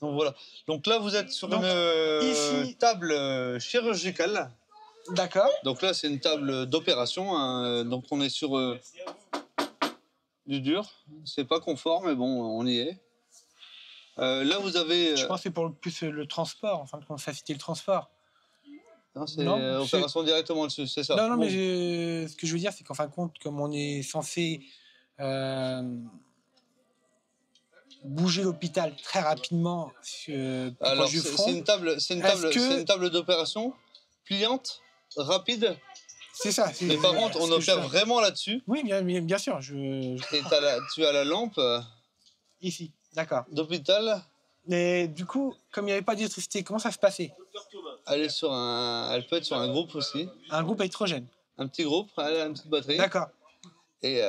Donc voilà. Donc là, vous êtes sur Donc, une ici... table chirurgicale. D'accord. Donc là, c'est une table d'opération. Hein. Donc on est sur du dur. C'est pas confort, mais bon, on y est. Là, vous avez... Je pense que c'est pour plus le transport, enfin, pour faciliter le transport. Non, c'est opération directement dessus, c'est ça. Non, non, bon. Mais ce que je veux dire, c'est qu'en fin de compte, comme on est censé bouger l'hôpital très rapidement, alors c'est une table d'opération pliante, rapide. C'est ça. Mais par contre, on opère vraiment là-dessus. Oui, bien sûr. Et tu as la lampe. Ici, d'accord. D'hôpital. Mais du coup, comme il n'y avait pas d'électricité, comment ça se passait? Elle peut être sur un groupe aussi. Un groupe à hydrogène. Un petit groupe, elle a une petite batterie. D'accord. Et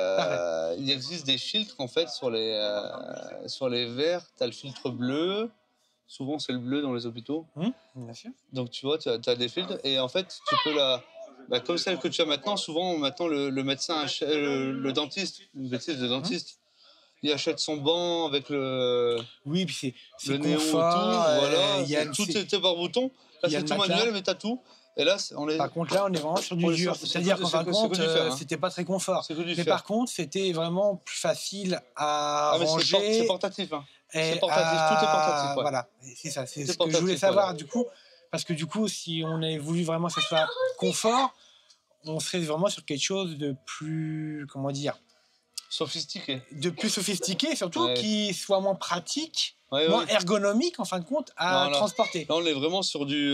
il existe des filtres en fait sur les verres. Tu as le filtre bleu. Souvent, c'est le bleu dans les hôpitaux. Bien sûr. Donc, tu vois, tu as des filtres. Et en fait, tu peux comme celle que tu as maintenant, souvent, le médecin, le dentiste, le dentiste, il achète son banc avec le. Oui, puis c'est le néon, confort, tout. Voilà. Tout est par bouton. Là, c'est tout manuel, mais tu as tout. Et là, par contre, là, on est vraiment sur du dur. C'est-à-dire qu'en fin de compte, c'était pas très confort. Mais par contre, c'était vraiment plus facile à ranger. C'est portatif. Hein. C'est portatif, tout est portatif. Ouais. Voilà, c'est ça. C'est ce que je voulais savoir, du coup. Parce que du coup, si on avait voulu vraiment que ce soit confort, on serait vraiment sur quelque chose de plus, comment dire, sophistiqué. De plus sophistiqué, surtout qui soit moins pratique, moins ergonomique en fin de compte à transporter. Là, on est vraiment sur du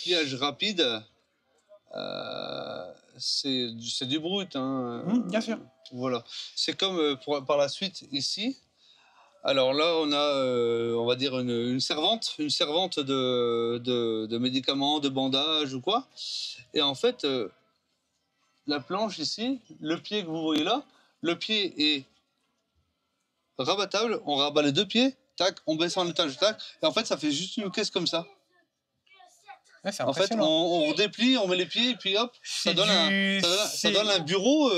pliage rapide. C'est du brut. Hein. Bien sûr. Voilà. C'est comme par la suite ici. Alors là, on a, on va dire, une servante de médicaments, de bandages ou quoi. Et en fait, la planche ici, le pied que vous voyez là, le pied est rabattable. On rabat les deux pieds, tac, on baisse en étage, tac. Et en fait, ça fait juste une caisse comme ça. Ouais, en fait, on déplie, on met les pieds, et puis hop, ça donne un bureau.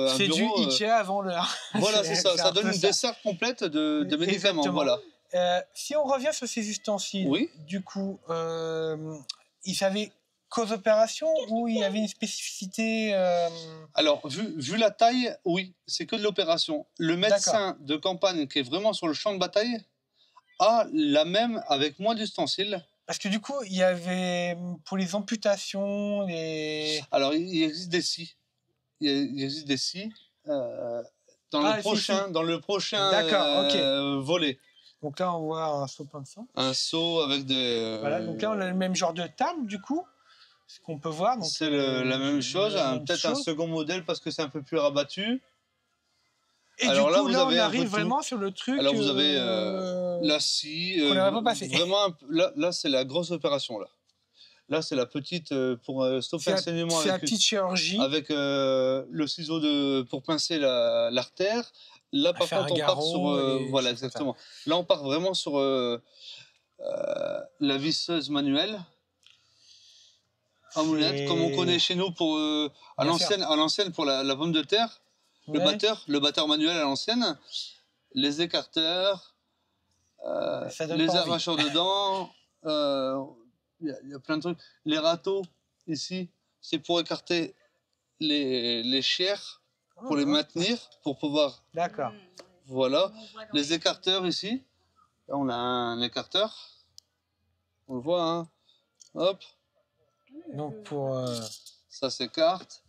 C'est du Ikea avant l'heure. Voilà, c'est ça. Ça donne une desserte complète de médicaments. Voilà. Si on revient sur ces ustensiles, du coup, ils savaient qu'aux opérations ou il y avait une spécificité Alors, vu la taille, oui, c'est que de l'opération. Le médecin de campagne qui est vraiment sur le champ de bataille a la même avec moins d'ustensiles. Parce que du coup, il y avait pour les amputations, Alors, il existe des scies. Il existe des scies dans le prochain volet. Donc là, on voit un seau plein de sang. Un seau avec des... Voilà, donc là, on a le même genre de table, du coup, ce qu'on peut voir. C'est la même chose, peut-être un second modèle parce que c'est un peu plus rabattu. Et alors du coup, là, on arrive vraiment sur le truc... Alors, vous avez la scie... qu'on n'avait pas passé. Vraiment, là c'est la grosse opération, là. Là, c'est la petite pour stopper un saignement. C'est la petite chirurgie. Avec le ciseau pour pincer l'artère. Là, par contre, on part sur... voilà, exactement. Là, on part vraiment sur la visseuse manuelle. À moulette, comme on connaît chez nous à l'ancienne pour la pomme de terre. Le batteur manuel à l'ancienne. Les écarteurs. Les arracheurs de dents. Il y a plein de trucs. Les râteaux, ici, c'est pour écarter les chairs, pour les maintenir, pour pouvoir... D'accord. Voilà. Les écarteurs, ici. Là, on a un écarteur. On le voit, hein. Hop. Donc, pour... Ça s'écarte.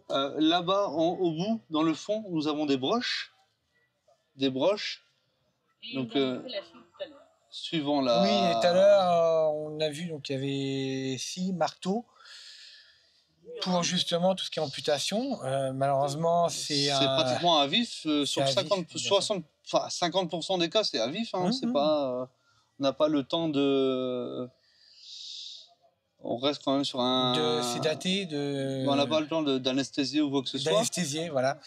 Là-bas, au bout, dans le fond, nous avons des broches. Des broches. Donc... suivant la... Oui, et tout à l'heure, on a vu, donc il y avait 6 marteaux pour justement tout ce qui est amputation. Malheureusement, c'est pratiquement à vif. Sur 50% des cas, c'est à vif. Hein, c'est pas, on n'a pas le temps de... On reste quand même sur un... De sédater, On n'a pas le temps d'anesthésier ou quoi que ce soit. D'anesthésier, voilà.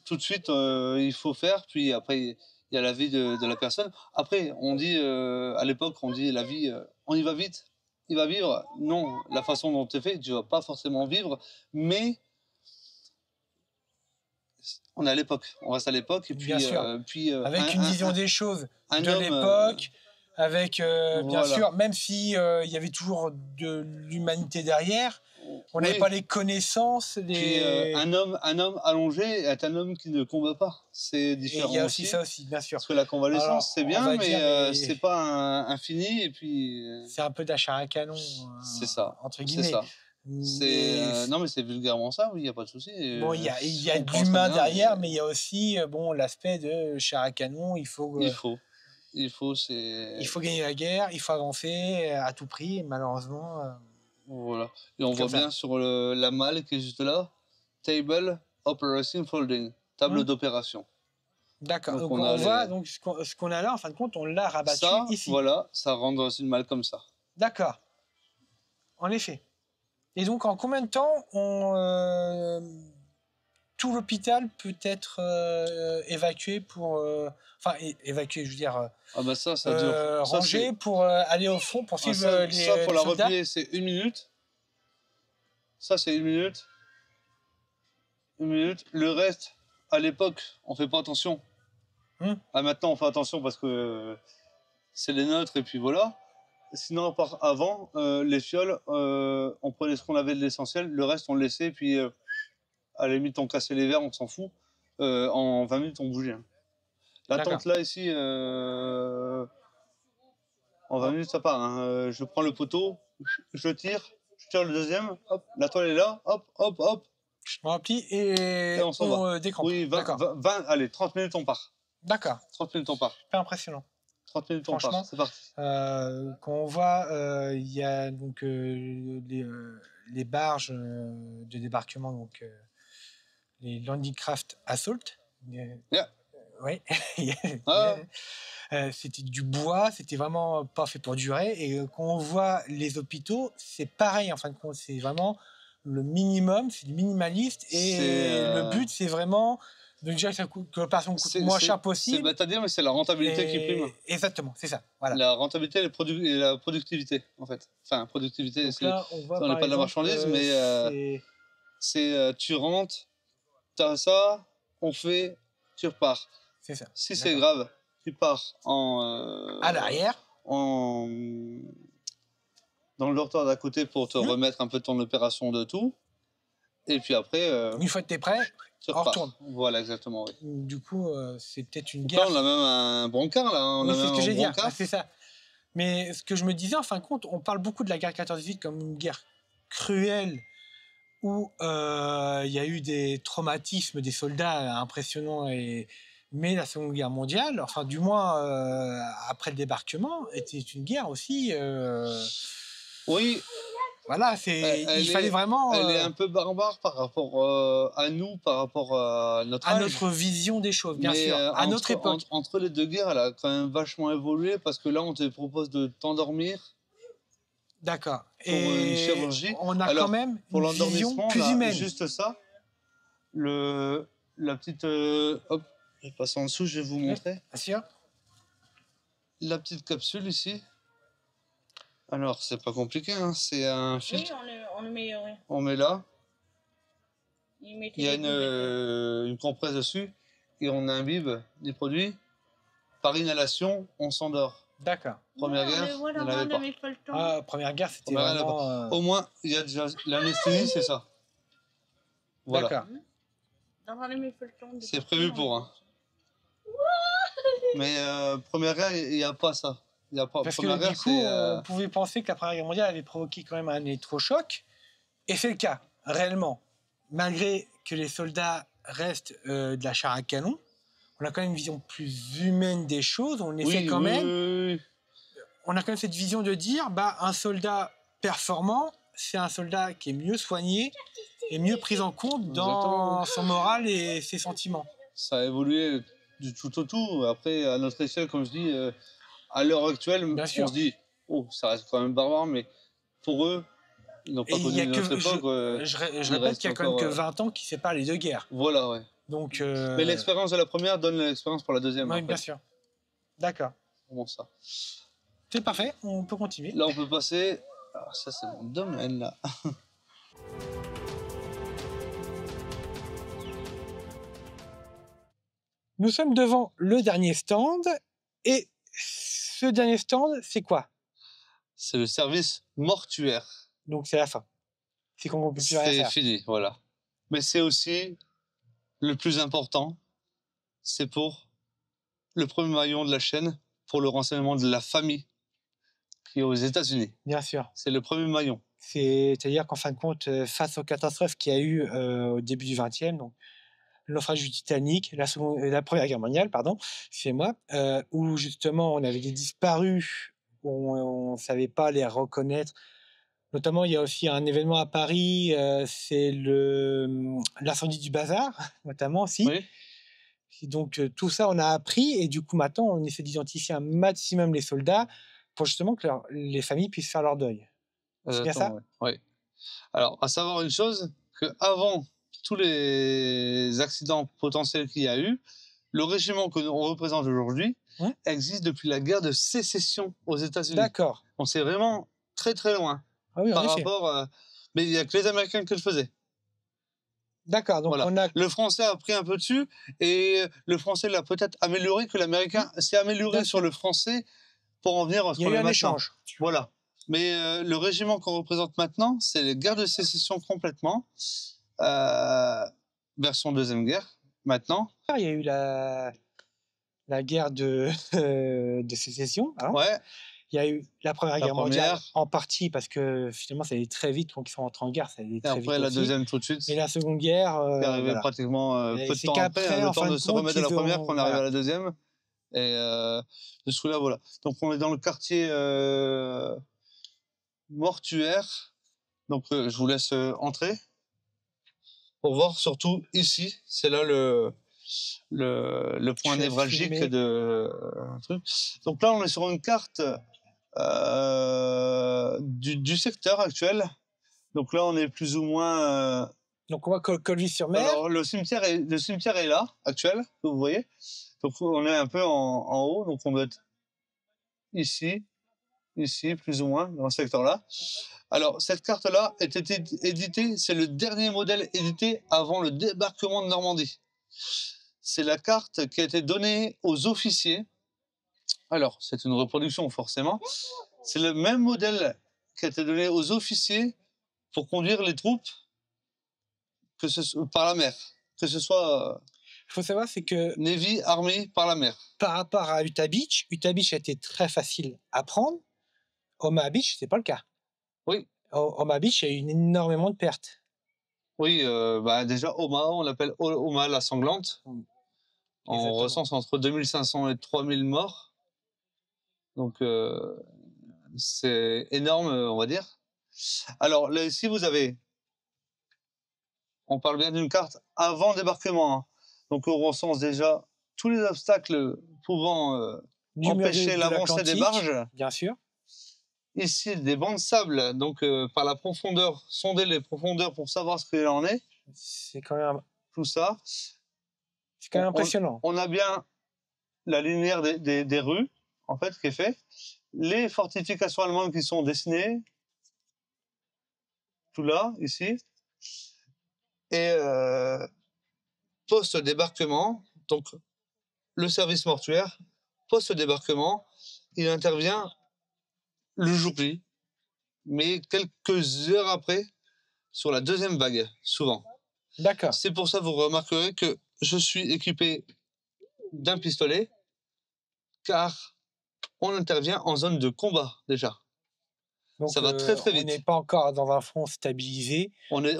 Tout de suite, il faut faire, puis après... il y a la vie de la personne. Après, on dit, à l'époque, on dit la vie, on y va vite, il va vivre. Non, la façon dont tu es fait, tu ne vas pas forcément vivre, mais on est à l'époque, on reste à l'époque. Et puis, bien sûr. Avec une vision des choses de l'époque, avec, bien sûr, même si il y avait toujours de l'humanité derrière, on n'avait pas les connaissances. Puis, un homme allongé est un homme qui ne combat pas. C'est différent. Il y a aussi ça aussi, bien sûr. Parce que la convalescence, c'est bien, mais c'est pas infini. Et puis, c'est un peu d'achat à canon. C'est ça. Entre guillemets. C'est ça. Non, mais c'est vulgairement ça, oui, il n'y a pas de souci. Bon, il y a de l'humain derrière, mais il y a aussi l'aspect de char à canon. Il faut gagner la guerre, il faut avancer à tout prix, et malheureusement. Voilà. Et on voit bien sur la malle qui est juste là, Table Operation Folding, table d'opération. D'accord. Donc on voit donc ce qu'on a là, en fin de compte, on l'a rabattu ici. Voilà, ça rentre dans une malle comme ça. D'accord. En effet. Et donc, en combien de temps tout l'hôpital peut être évacué pour... Enfin, évacué, je veux dire... ça dure. Rangé pour aller au fond, pour suivre les Ça, pour la soldats. replier, c'est 1 minute. Ça, c'est 1 minute. 1 minute. Le reste, à l'époque, on fait pas attention. Maintenant, on fait attention parce que c'est les nôtres et puis voilà. Sinon, avant, les fioles, on prenait ce qu'on avait de l'essentiel, le reste, on le laissait, puis à la limite, on cassait les verres, on s'en fout. En 20 minutes, on bougeait. La tente là, ici, en 20 minutes, ça part. Je prends le poteau, je tire le deuxième, hop, la toile est là, hop, hop, hop. On remplit et on s'en va. Décampe. Oui, 20, allez, 30 minutes, on part. D'accord. 30 minutes, on part. Pas impressionnant. 30 minutes, on part, c'est parti. Quand on voit, il y a donc les barges de débarquement, donc les Landing Craft Assault. Oui. C'était du bois, c'était vraiment pas fait pour durer. Et quand on voit les hôpitaux, c'est pareil, en fin de compte, c'est vraiment le minimum, c'est du minimaliste. Et le but, c'est vraiment... Donc déjà que l'opération coûte moins cher possible. C'est-à-dire, mais c'est la rentabilité qui prime. Exactement, c'est ça. Voilà. La rentabilité et la productivité, en fait. Enfin, productivité, c'est on n'est pas de la marchandise, mais c'est tu rentres, tu as ça, on fait, tu repars. C'est ça. Si c'est grave, tu pars à l'arrière. Dans le dortoir d'à côté pour te remettre un peu ton opération de tout. Et puis après... Une fois que tu es prêt, on retourne. Voilà, exactement, oui. Du coup, c'est peut-être une guerre. Là, on a même un brancard, là. C'est ce que j'ai dit, c'est ça. Mais ce que je me disais, en fin de compte, on parle beaucoup de la guerre 14-18 comme une guerre cruelle où il y a eu des traumatismes des soldats impressionnants. Mais la Seconde Guerre mondiale, enfin du moins après le débarquement, était une guerre aussi... Oui. Voilà, il fallait vraiment... Elle est un peu barbare par rapport à nous, par rapport à notre âge. À notre vision des choses, bien sûr, à notre époque. Entre les deux guerres, elle a quand même vachement évolué, parce que là, on te propose de t'endormir. D'accord. Pour une chirurgie. On a quand même une vision plus humaine. Juste ça, la petite... hop, je vais passer en dessous, je vais vous montrer. Bien sûr. La petite capsule ici. Alors, c'est pas compliqué, c'est un filtre. Oui, on le met, oui. On met là. Il y a une compresse dessus et on imbibe des produits. Par inhalation, on s'endort. D'accord. Première guerre, on n'avait pas. Première guerre, c'était vraiment... Au moins, il y a déjà l'anesthésie, c'est ça. Voilà. D'accord. C'est prévu pour. Mais première guerre, il n'y a pas ça. Parce que du coup, on pouvait penser que la Première Guerre mondiale avait provoqué quand même un électrochoc. Et c'est le cas, réellement. Malgré que les soldats restent de la chair à canon, on a quand même une vision plus humaine des choses. On essaie quand même... Oui. On a quand même cette vision de dire, un soldat performant, c'est un soldat qui est mieux soigné et mieux pris en compte dans son moral et ses sentiments. Ça a évolué du tout au tout. Après, à notre échelle, comme je dis... À l'heure actuelle, on se dit, ça reste quand même barbare, mais pour eux, ils n'ont pas connu notre époque. Je répète qu'il n'y a quand même que 20 ans qui séparent les deux guerres. Voilà, ouais. Donc, mais l'expérience de la première donne l'expérience pour la deuxième. Oui, bien sûr. D'accord. Comment ça? C'est parfait, on peut continuer. Là, on peut passer... Alors ça, c'est mon domaine, là. Nous sommes devant le dernier stand. Et ce dernier stand, c'est quoi? C'est le service mortuaire. Donc, c'est la fin. C'est qu'on ne peut plus rien C'est faire. fini, voilà. Mais c'est aussi le plus important, c'est pour le premier maillon de la chaîne, pour le renseignement de la famille qui est aux États-Unis. Bien sûr. C'est le premier maillon. C'est-à-dire qu'en fin de compte, face aux catastrophes qu'il y a eu au début du XXe, donc le naufrage du Titanic, la Première Guerre mondiale, pardon, excusez-moi, où justement on avait des disparus, où on ne savait pas les reconnaître. Notamment, il y a aussi un événement à Paris, c'est l'incendie du bazar, notamment aussi. Oui. Et donc, tout ça, on a appris, et du coup, maintenant, on essaie d'identifier un maximum les soldats pour justement que les familles puissent faire leur deuil. C'est bien ça? Oui. Alors, à savoir une chose, qu'avant tous les accidents potentiels qu'il y a eu, le régiment que l'on représente aujourd'hui existe depuis la guerre de sécession aux États-Unis. D'accord. On sait vraiment très très loin. Ah oui, par rapport. Mais il n'y a que les Américains qui le faisaient. D'accord, donc voilà. on a... Le français a pris un peu dessus et le français l'a peut-être amélioré, que l'américain s'est amélioré sur le français pour en venir à ce qu'on a maintenant. Échange. Voilà. Mais le régiment qu'on représente maintenant, c'est les guerres de sécession complètement. Version Deuxième Guerre, maintenant. Il y a eu la guerre de sécession. Hein. Ouais. Il y a eu la Première Guerre mondiale, en partie, parce que finalement, ça allait très vite quand ils sont rentrés en guerre. Ça allait très et après, vite la aussi. deuxième tout de suite. Et la Seconde Guerre. qui arrivait pratiquement peu de temps après, le temps de se remettre de la première, qu'on arrive à la deuxième. Et de ce coup-là, voilà. Donc, on est dans le quartier mortuaire. Donc, je vous laisse entrer pour voir surtout ici. C'est là le point névralgique de truc. Donc là, on est sur une carte du secteur actuel. Donc là, on est plus ou moins... Donc on voit Colvis-sur-Mer. Alors, le cimetière est là, actuel, que vous voyez. Donc on est un peu en haut, donc on doit être ici, plus ou moins, dans ce secteur-là. Alors, cette carte-là est éditée, c'est le dernier modèle édité avant le débarquement de Normandie. C'est la carte qui a été donnée aux officiers. Alors, c'est une reproduction, forcément. C'est le même modèle qui a été donné aux officiers pour conduire les troupes par la mer. Que ce soit... Il faut savoir, c'est que... Navy, armée, par la mer. Par rapport à Utah Beach a été très facile à prendre. Omaha Beach, c'est pas le cas. Oui. Omaha Beach, il y a eu énormément de pertes. Oui, déjà, Omaha, on l'appelle Omaha la sanglante. On recense entre 2500 et 3000 morts. Donc, c'est énorme, on va dire. Alors, là, ici, vous avez... On parle bien d'une carte avant débarquement. Hein. Donc, on recense déjà tous les obstacles pouvant empêcher l'avancée des barges. Bien sûr. Ici, des bancs de sable, donc par la profondeur, sonder les profondeurs pour savoir ce qu'il en est. C'est quand même... Tout ça. C'est quand même impressionnant. On a bien la linéaire des rues, en fait, qui est fait. Les fortifications allemandes qui sont dessinées. Tout là, ici. Et post-débarquement, donc le service mortuaire, post-débarquement, il intervient le jour J, mais quelques heures après, sur la deuxième vague, souvent. D'accord. C'est pour ça que vous remarquerez que je suis équipé d'un pistolet, car on intervient en zone de combat, déjà. Donc, ça va très très vite. On n'est pas encore dans un front stabilisé. On est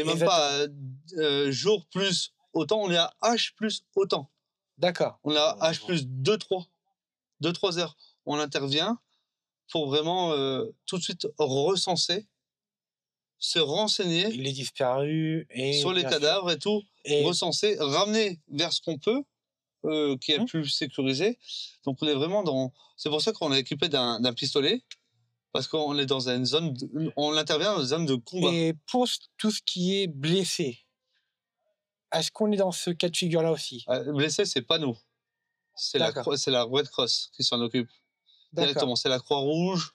même pas à jour plus autant, on est à H plus autant. D'accord. On est à H plus 2-3 heures. On intervient pour vraiment tout de suite recenser, se renseigner les disparus et sur les cadavres et tout, recenser, ramener vers ce qu'on peut, qui est plus sécurisé. Donc on est vraiment dans... C'est pour ça qu'on est équipé d'un pistolet, parce qu'on est dans une zone... On intervient dans une zone de combat. Et pour tout ce qui est blessé, est-ce qu'on est dans ce cas de figure-là aussi? Blessé, c'est pas nous. C'est la Red Cross qui s'en occupe. Directement, c'est la Croix-Rouge.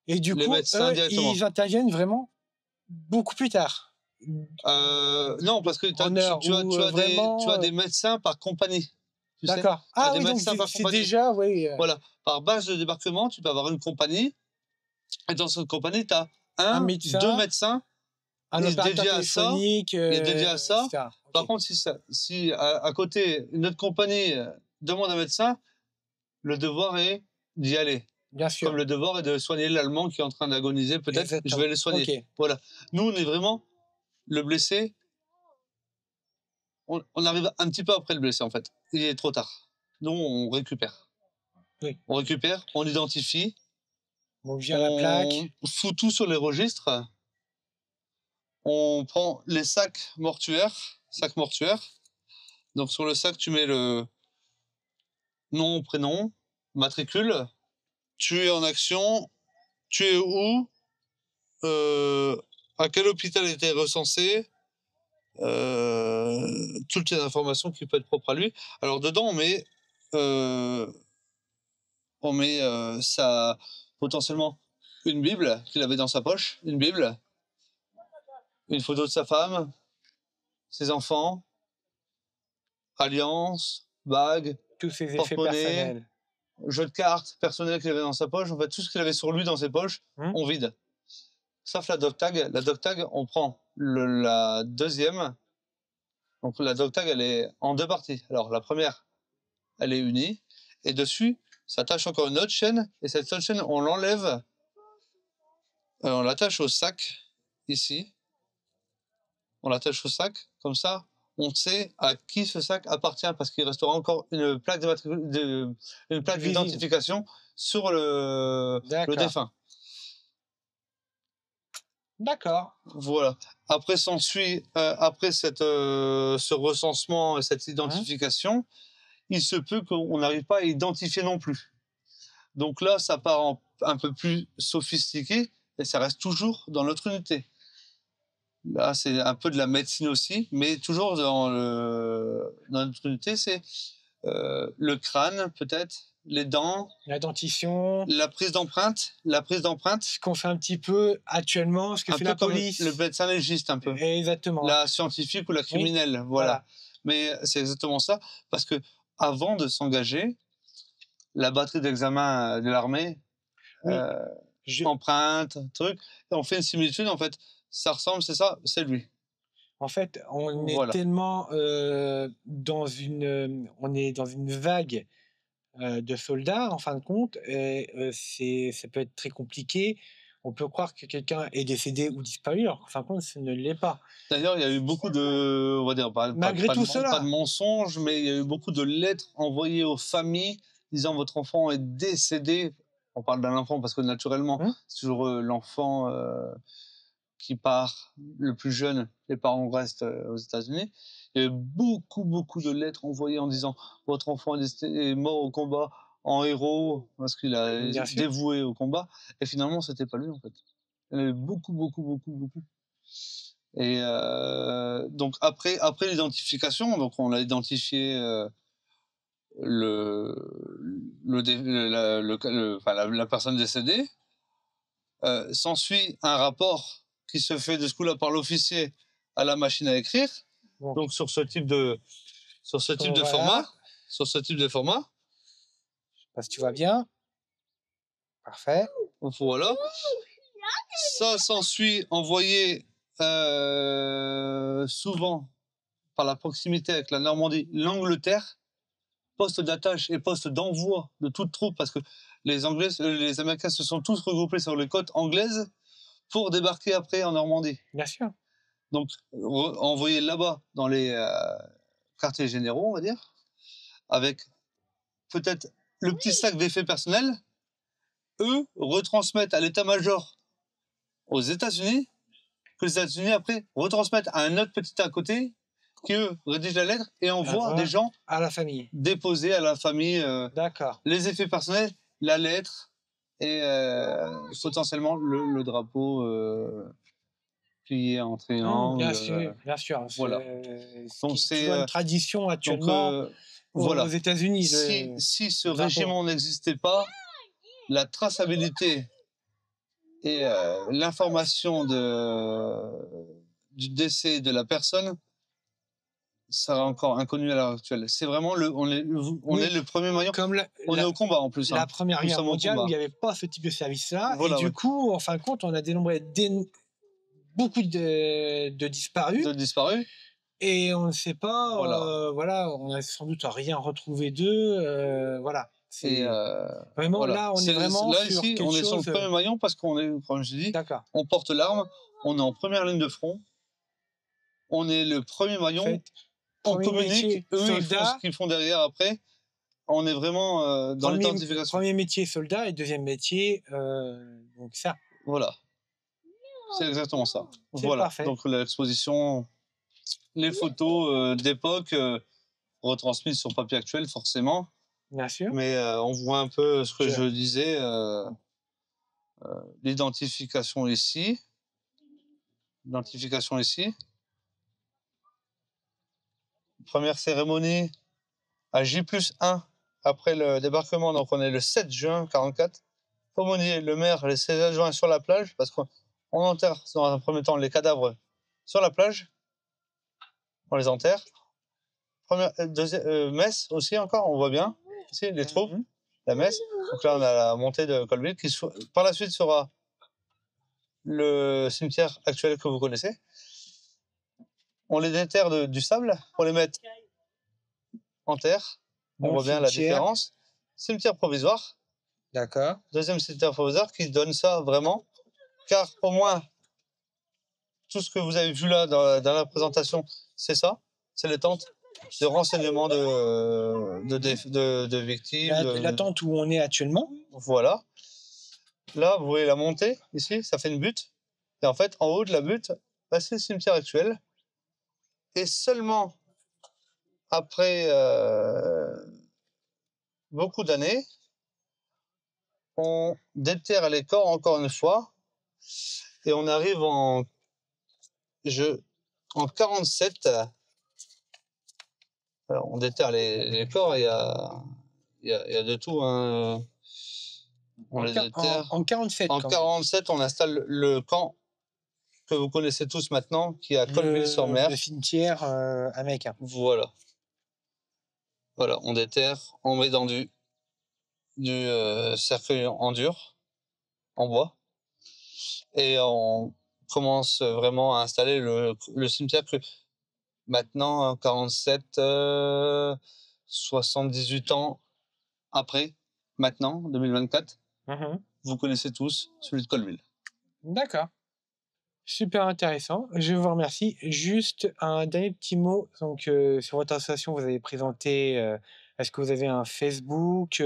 Et du coup, ils interviennent vraiment beaucoup plus tard. Non, parce que tu as, tu as des médecins par compagnie. D'accord. Ah oui, donc c'est déjà, oui. Voilà. Par base de débarquement, tu peux avoir une compagnie. Et dans cette compagnie, tu as un médecin, 2 médecins. Un opérateur téléphonique. Dédié à ça. Okay. Par contre, si à côté, une autre compagnie demande un médecin, le devoir est d'y aller. Bien sûr. Comme le devoir est de soigner l'Allemand qui est en train d'agoniser, peut-être, je vais le soigner. Okay. Voilà. Nous, on est vraiment le blessé. On arrive un petit peu après le blessé, en fait. Il est trop tard. Nous, on récupère. Oui. On récupère, on identifie. On vient la plaque. On fout tout sur les registres. On prend les sacs mortuaires. Donc, sur le sac, tu mets le nom, prénom, matricule. Tu es en action. Tu es où? À quel hôpital était recensé? Toutes les informations qui peuvent être propres à lui. Alors dedans on met potentiellement une Bible qu'il avait dans sa poche, une Bible, une photo de sa femme, ses enfants, alliance, bague, tous ses effets personnels, jeu de cartes personnel qu'il avait dans sa poche. En fait, tout ce qu'il avait sur lui dans ses poches, on vide. Sauf la dog tag. La dog tag, on prend la deuxième. Donc la dog tag, elle est en 2 parties. Alors la première, elle est unie, et dessus s'attache encore une autre chaîne, et cette autre chaîne, on l'enlève, on l'attache au sac, ici. On l'attache au sac, comme ça, on sait à qui ce sac appartient, parce qu'il restera encore une plaque d'identification sur le défunt. D'accord. Voilà. Après s'ensuit, après ce recensement et cette identification, il se peut qu'on n'arrive pas à identifier non plus. Donc là, ça part un peu plus sophistiqué, et ça reste toujours dans notre unité. Là, c'est un peu de la médecine aussi, mais toujours dans notre unité, c'est le crâne peut-être, les dents, la dentition, la prise d'empreinte. Ce qu'on fait un petit peu actuellement, ce que fait la police. Le médecin légiste un peu. Exactement. La scientifique ou la criminelle, oui. Voilà. Mais c'est exactement ça, parce que avant de s'engager, la batterie d'examen de l'armée, empreinte, truc, on fait une similitude en fait. Ça ressemble, c'est ça, c'est lui. En fait, on est tellement dans une vague de soldats, en fin de compte, et ça peut être très compliqué. On peut croire que quelqu'un est décédé ou disparu, alors qu'en fin de compte, ce ne l'est pas. D'ailleurs, il y a eu beaucoup de, on va dire, pas de mensonges, mais il y a eu beaucoup de lettres envoyées aux familles disant votre enfant est décédé. On parle d'un enfant parce que naturellement, c'est toujours l'enfant qui part le plus jeune, les parents restent aux États-Unis. Il y a eu beaucoup de lettres envoyées en disant votre enfant est mort au combat en héros parce qu'il a dévoué au combat. Et finalement, c'était pas lui en fait. Il y en a eu beaucoup. Et donc après l'identification, donc on a identifié la personne décédée. S'ensuit un rapport qui se fait de ce coup-là par l'officier à la machine à écrire. Donc sur ce type de format. Sur ce type de format. Je sais pas si tu vois bien. Parfait. Voilà. Ça s'ensuit envoyé souvent par la proximité avec la Normandie, l'Angleterre, poste d'attache et poste d'envoi de toute troupe, parce que les Américains se sont tous regroupés sur les côtes anglaises pour débarquer après en Normandie. Bien sûr. Donc, envoyé là-bas dans les quartiers généraux, on va dire, avec peut-être le petit sac d'effets personnels, eux retransmettent à l'état-major aux États-Unis, que les États-Unis après retransmettent à un autre petit à côté, qui eux rédigent la lettre et envoient des gens à la famille. Déposer à la famille d'accord. Les effets personnels, la lettre et potentiellement le drapeau plié en triangle. Bien sûr. Voilà. Donc c'est une tradition actuellement aux États-Unis. Si ce régiment n'existait pas, la traçabilité et l'information du décès de la personne sera encore inconnu à l'heure actuelle. C'est vraiment on est le premier maillon. Comme on est au combat en plus. La Première Nous Guerre sommes au mondiale, où combat. il n'y avait pas ce type de service-là. Voilà, et du ouais. coup, en fin de compte, on a dénombré beaucoup de disparus. De disparus. Et on ne sait pas, Voilà. voilà, on a sans doute rien retrouvé d'eux. Voilà. Et vraiment, voilà. là, on est vraiment là, sur ici, quelque on est chose... sur le premier maillon parce qu'on est, comme je dis, D'accord. on porte l'arme, on est en première ligne de front, on est le premier maillon, En fait, on premier communique, métier, eux, ils font soldat. ce qu'ils font derrière après. On est vraiment dans l'identification. Premier métier, soldat, et deuxième métier, donc ça. Voilà. C'est exactement ça. C'est Voilà. parfait. Donc l'exposition, les photos d'époque retransmises sur papier actuel, forcément. Bien sûr. Mais on voit un peu ce que je disais, l'identification ici. L'identification ici. Première cérémonie à J+1 après le débarquement, donc on est le 7 juin 44. Aumônier, le maire, les 16 adjoints sur la plage, parce qu'on enterre dans un premier temps les cadavres sur la plage. On les enterre. Deuxième, messe aussi encore, on voit bien. Ici, les troupes, la messe. Donc là, on a la montée de Colville, qui par la suite sera le cimetière actuel que vous connaissez. On les déterre du sable pour les mettre en terre. On voit bien la différence. Cimetière provisoire. D'accord. Deuxième cimetière provisoire qui donne ça vraiment. Car au moins, tout ce que vous avez vu là dans la présentation, c'est ça. C'est les tentes de renseignement de victimes. La tente où on est actuellement. Voilà. Là, vous voyez la montée, ici, ça fait une butte. Et en fait, en haut de la butte, bah, c'est le cimetière actuel. Et seulement après beaucoup d'années, on déterre les corps encore une fois. Et on arrive en 47. Alors, on déterre les corps, il y a de tout. Hein. On les déterre. En 47. En 47, on installe le camp que vous connaissez tous maintenant, qui est à Colville-sur-Mer. Le cimetière américain. Voilà. Voilà, on déterre, on met dans du cercueil en dur, en bois, et on commence vraiment à installer le cimetière que maintenant, en 47, 78 ans après, maintenant, 2024, vous connaissez tous celui de Colville. D'accord. Super intéressant. Je vous remercie. Juste un dernier petit mot. Donc, sur votre association, vous avez présenté. Est-ce que vous avez un Facebook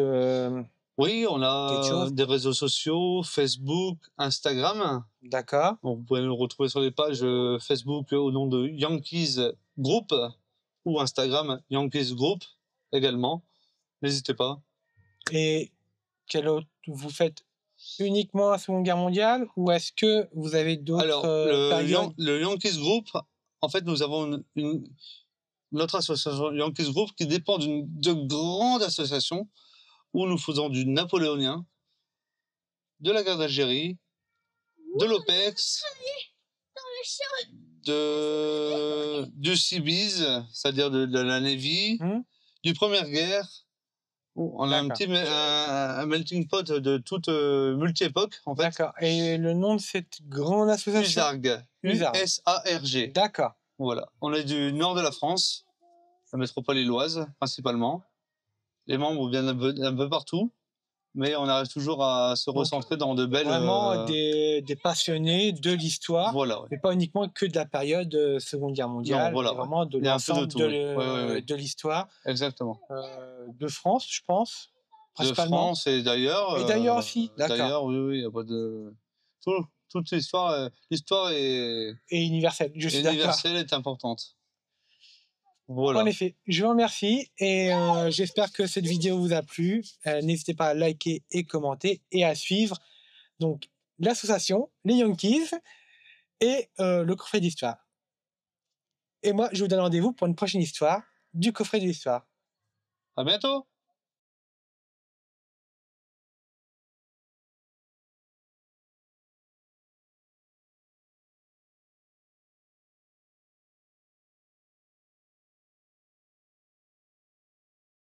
Oui, on a des réseaux sociaux, Facebook, Instagram. D'accord. Donc, vous pouvez nous retrouver sur les pages Facebook au nom de Yankees Group ou Instagram Yankees Group également. N'hésitez pas. Et vous faites uniquement la Seconde Guerre mondiale ou est-ce que vous avez d'autres Alors, le Yankees Group, en fait, nous avons notre association Yankees Group qui dépend de grandes associations où nous faisons du napoléonien, de la guerre d'Algérie, de l'OPEX, du Seabees, c'est-à-dire de la Navy, du Première Guerre. On a un melting pot de toute multi-époque, en fait. D'accord. Et le nom de cette grande association? USARG. U-S-A-R-G. D'accord. Voilà. On est du nord de la France, la métropole lilloise, principalement. Les membres viennent un peu partout, mais on arrive toujours à se recentrer dans de belles... Vraiment des passionnés de l'histoire, voilà, mais pas uniquement que de la période Seconde Guerre mondiale, non, voilà, mais vraiment de l'ensemble de l'histoire. Exactement. De France, je pense, principalement. De France et d'ailleurs. Et d'ailleurs aussi, d'accord. D'ailleurs, oui, il n'y a pas de... Toute l'histoire est universelle, je suis d'accord. Universelle est importante. Voilà. En effet, je vous remercie et j'espère que cette vidéo vous a plu. N'hésitez pas à liker et commenter et à suivre donc l'association, les Yankees et le coffret d'histoire. Et moi, je vous donne rendez-vous pour une prochaine histoire du coffret de l'histoire. À bientôt.